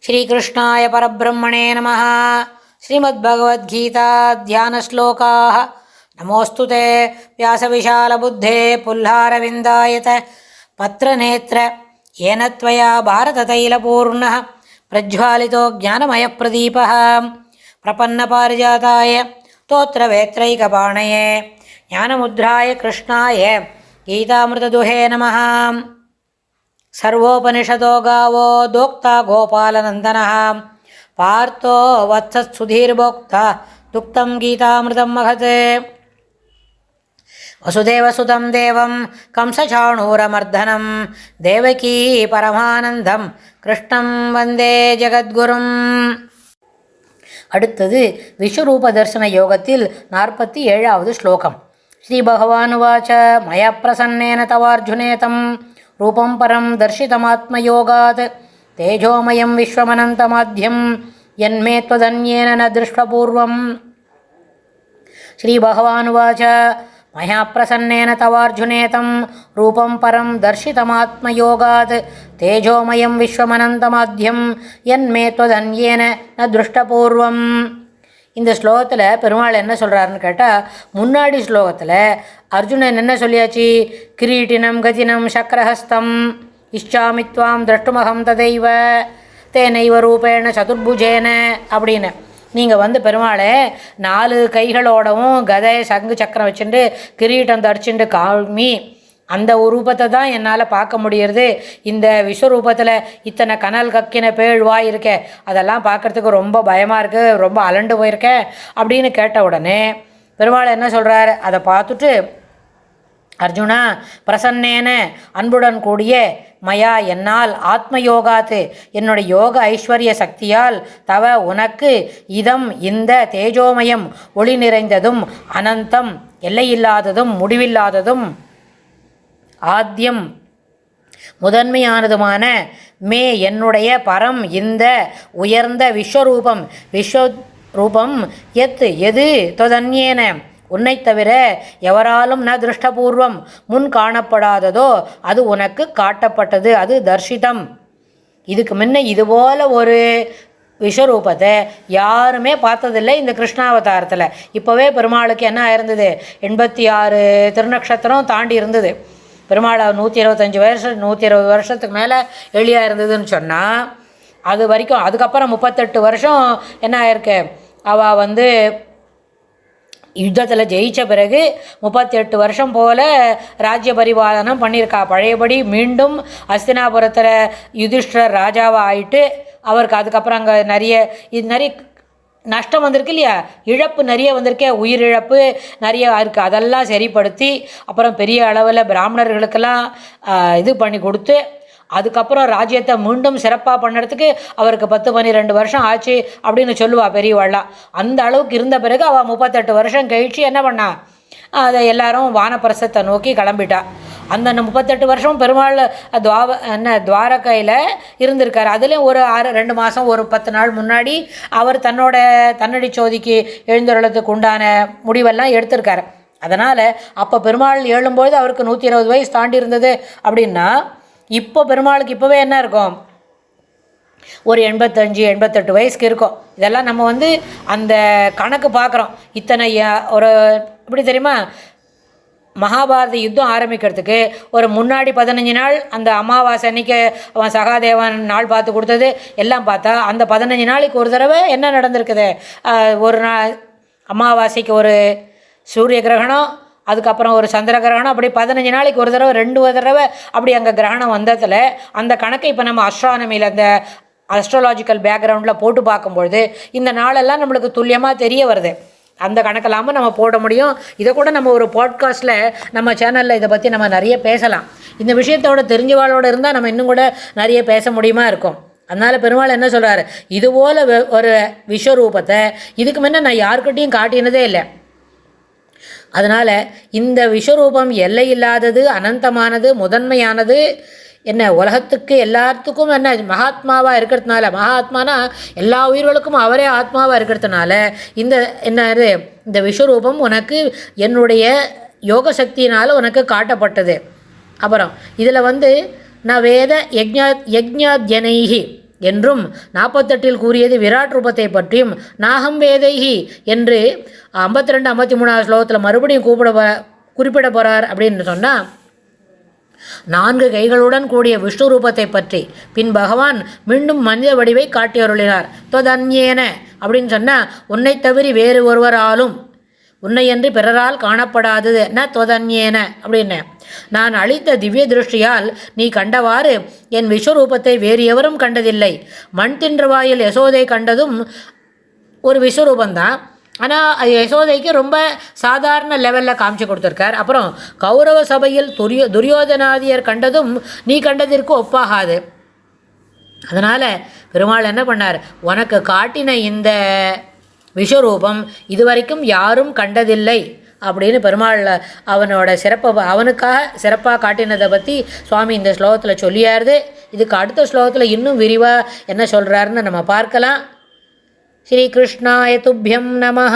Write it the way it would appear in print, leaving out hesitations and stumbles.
श्रीकृष्णाय परब्रह्मणे नमः। श्रीमद्भगवद्गीता ध्यानश्लोकाः। नमोऽस्तु ते व्यासविशालबुद्धे पुल्लारविन्दायत पत्रनेत्र येन त्वया भारततैलपूर्णः प्रज्वालितो ज्ञानमयप्रदीपः प्रपन्नपारिजाताय स्तोत्रवेत्रैकपाणये ज्ञानमुद्राय कृष्णाय गीतामृतदुहे नमः। सर्वोपनिषदो गावो दोक्ता गोपालनन्दनः पार्थो वत्सत्सुधीर्भोक्ता दुक्तं गीतामृतं महत्। वसुदेवसुतं देवं कंसचाणूरमर्दनं देवकी परमानन्दं कृष्णं वन्दे जगद्गुरुम्. அடுத்தது விஸ்வரூப தர்சன யோகத்தில் 47வது ஸ்லோகம். ஸ்ரீ பகவானுவாச்ச மய பிரசன்னேன தவார்ஜுனேதம் ரூபம் பரம் தர்ஷிதமாத்மயோகாத் தேஜோமயம் விஸ்வமனந்தமாத்யம் யன்மே த்வதன்யேன ந திருஷ்டபூர்வம். ஸ்ரீ பகவானுவாச்ச மயா பிரசன்னேன தவார்ஜுனேதம் ரூபம் பரம் தர்ஷிதமாத்மயோகாத் தேஜோமயம் விஸ்வமனந்தமாத்யம் யன்மே த்வதன்யேன ந திருஷ்டபூர்வம். இந்த ஸ்லோகத்தில் பெருமாள் என்ன சொல்கிறாருன்னு கேட்டால், முன்னாடி ஸ்லோகத்தில் அர்ஜுனன் என்ன சொல்லியாச்சு? கிரீட்டினம் கதினம் சக்கரஹஸ்தம் இஷ்சாமி த்வாம் திரஷ்டுமகம் ததைவ தேனைவ ரூபேண சதுர்புஜேன அப்படின்னு. நீங்கள் பெருமாளை 4 கைகளோடவும் கதை சங்கு சக்கரம் வச்சுட்டு கிரீட்டம் தரிச்சுட்டு காமி, அந்த ரூபத்தை தான் என்னால் பார்க்க முடியறது. இந்த விஸ்வரூபத்தில் இத்தனை கனல் கக்கின பேழ்வாய் இருக்கே, அதெல்லாம் பார்க்குறதுக்கு ரொம்ப பயமாக இருக்குது, ரொம்ப அலண்டு போயிருக்கேன் அப்படின்னு கேட்ட உடனே பெருமாள் என்ன சொல்கிறார்? அதை பார்த்துட்டு, அர்ஜுனா பிரசன்னேன அன்புடன் கூடிய மயா என்னால் ஆத்மயோகாத்து என்னுடைய யோக ஐஸ்வர்ய சக்தியால் தவ உனக்கு இதம் இந்த தேஜோமயம் ஒளி நிறைந்ததும் அனந்தம் எல்லையில்லாததும் முடிவில்லாததும் ஆத்யம் முதன்மையானதுமான மே என்னுடைய பரம் இந்த உயர்ந்த விஸ்வரூபம் எது தொதன்யேன உன்னை தவிர எவராலும் ந திருஷ்டபூர்வம் முன் காணப்படாததோ அது உனக்கு காட்டப்பட்டது, அது தர்ஷிதம். இதுக்கு முன்ன இதுபோல் ஒரு விஸ்வரூபத்தை யாருமே பார்த்ததில்லை இந்த கிருஷ்ணாவதாரத்தில். இப்போவே பெருமாளுக்கு என்ன ஆயிருந்தது? 86 திருநக்ஷத்திரம் தாண்டி இருந்தது. பெருமாள் 125 வருஷம் 120 வருஷத்துக்கு மேலே எளியாக இருந்ததுன்னு சொன்னால், அது வரைக்கும் அதுக்கப்புறம் 38 வருஷம் என்ன ஆயிருக்கு? அவள் யுத்தத்தில் ஜெயித்த பிறகு 38 வருஷம் போல் ராஜ்ய பரிபாலனம் பண்ணியிருக்கா. பழையபடி மீண்டும் ஹஸ்தினாபுரத்தில் யுதிஷ்டர் ராஜாவாக ஆயிட்டு, அவருக்கு அதுக்கப்புறம் அங்கே நிறைய நஷ்டம் வந்திருக்கு இல்லையா, இழப்பு நிறைய வந்திருக்கே, உயிரிழப்பு நிறைய இருக்குது. அதெல்லாம் சரிப்படுத்தி அப்புறம் பெரிய அளவில் பிராமணர்களுக்கெல்லாம் இது பண்ணி கொடுத்து, அதுக்கப்புறம் ராஜ்யத்தை மீண்டும் சிறப்பாக பண்ணுறதுக்கு அவருக்கு 10-12 வருஷம் ஆச்சு அப்படின்னு சொல்லுவாள் பெரியவாள்லாம். அந்த அளவுக்கு இருந்த பிறகு அவள் 38 வருஷம் கழித்து என்ன பண்ணா? அதை எல்லாரும் வானப்பிரசத்தை நோக்கி கிளம்பிட்டா. அந்த 38 வருஷம் பெருமாள் துவாரகையில் இருந்திருக்கார். அதுலேயும் ஒரு 2 மாதம் ஒரு 10 நாள் முன்னாடி அவர் தன்னடி சோதிக்கு எழுந்தருளத்துக்கு உண்டான முடிவெல்லாம் எடுத்திருக்கார். அதனால் அப்போ பெருமாள் எழும்போது அவருக்கு 120 வயசு தாண்டி இருந்தது அப்படின்னா, இப்போ பெருமாளுக்கு இப்போவே என்ன இருக்கும்? ஒரு 85-88 வயசுக்கு இருக்கும். இதெல்லாம் நம்ம அந்த கணக்கு பார்க்குறோம். இத்தனை ஒரு எப்படி தெரியுமா, மகாபாரத யுத்தம் ஆரம்பிக்கிறதுக்கு ஒரு முன்னாடி 15 நாள் அந்த அமாவாசை அன்னைக்கு அவன் சகாதேவன் நாள் பார்த்து கொடுத்தது எல்லாம் பார்த்தா, அந்த 15 நாளைக்கு ஒரு தடவை என்ன நடந்திருக்குது? ஒரு நாள் அமாவாசைக்கு ஒரு சூரிய கிரகணம், அதுக்கப்புறம் ஒரு சந்திர கிரகணம், அப்படி 15 நாளைக்கு ஒரு தடவை 2 தடவை அப்படி அங்கே கிரகணம் வந்ததில் அந்த கணக்கை இப்போ நம்ம அஸ்ட்ரானமியில் அந்த அஸ்ட்ராலாஜிக்கல் பேக்ரவுண்டில் போட்டு பார்க்கும்பொழுது இந்த நாளெல்லாம் நம்மளுக்கு துல்லியமாக தெரிய வருது. அந்த கணக்கெல்லாமல் நம்ம போட முடியும். இதை கூட நம்ம ஒரு பாட்காஸ்ட்டில் நம்ம சேனலில் இதை பற்றி நம்ம நிறைய பேசலாம். இந்த விஷயத்தோட தெரிஞ்சவாளோடு இருந்தால் நம்ம இன்னும் கூட நிறைய பேச முடியுமா இருக்கும். அதனால் பெருமாள் என்ன சொல்கிறார்? இதுபோல் ஒரு விஸ்வரூபத்தை இதுக்கு முன்னே நான் யாருக்கிட்டையும் காட்டினதே இல்லை. அதனால் இந்த விஸ்வரூபம் எல்லையில்லாதது, அனந்தமானது, முதன்மையானது, என்ன உலகத்துக்கு எல்லாத்துக்கும் என்ன மகாத்மாவாக இருக்கிறதுனால, மகாத்மானா எல்லா உயிர்களுக்கும் அவரே ஆத்மாவாக இருக்கிறதுனால இந்த விஸ்வரூபம் உனக்கு என்னுடைய யோக சக்தியினால் உனக்கு காட்டப்பட்டது. அப்புறம் இதில் ந வேத யஜ்ஞாத்யனைஹி என்றும் 48 கூறியது விராட் ரூபத்தை பற்றியும் நாகம் வேதைஹி என்று 52 53 ஸ்லோகத்தில் மறுபடியும் குறிப்பிட போகிறார் அப்படின்னு சொன்னால் 4 கைகளுடன் கூடிய விஷ்ணு ரூபத்தை பற்றி பின் பகவான் மீண்டும் மனித வடிவை காட்டியருளினார். தொதன்யேன அப்படின்னு சொன்னால் உன்னை தவிர வேறு ஒருவராலும் உன்னையன்று பிறரால் காணப்படாதது ந தொதன்யேன அப்படின்னு நான் அளித்த திவ்ய திருஷ்டியால் நீ கண்டவாறு என் விஸ்வரூபத்தை வேறு எவரும் கண்டதில்லை. மண் தின்ற வாயில் யசோதை கண்டதும் ஒரு விஸ்வரூபந்தான். ஆனால் யசோதைக்கு ரொம்ப சாதாரண லெவலில் காமிச்சு கொடுத்துருக்கார். அப்புறம் கௌரவ சபையில் துரியோதனாதியர் கண்டதும் நீ கண்டதற்கு ஒப்பாகாது. அதனால் பெருமாள் என்ன பண்ணார், உனக்கு காட்டின இந்த விஸ்வரூபம் இதுவரைக்கும் யாரும் கண்டதில்லை அப்படின்னு பெருமாள் அவனோட அவனுக்காக சிறப்பாக காட்டினதை பற்றி சுவாமி இந்த ஸ்லோகத்தில் சொல்லியாருது. இதுக்கு அடுத்த ஸ்லோகத்தில் இன்னும் விரிவாக என்ன சொல்கிறாருன்னு நம்ம பார்க்கலாம். ஸ்ரீ கிருஷ்ணாய துப்யம் நமஹ.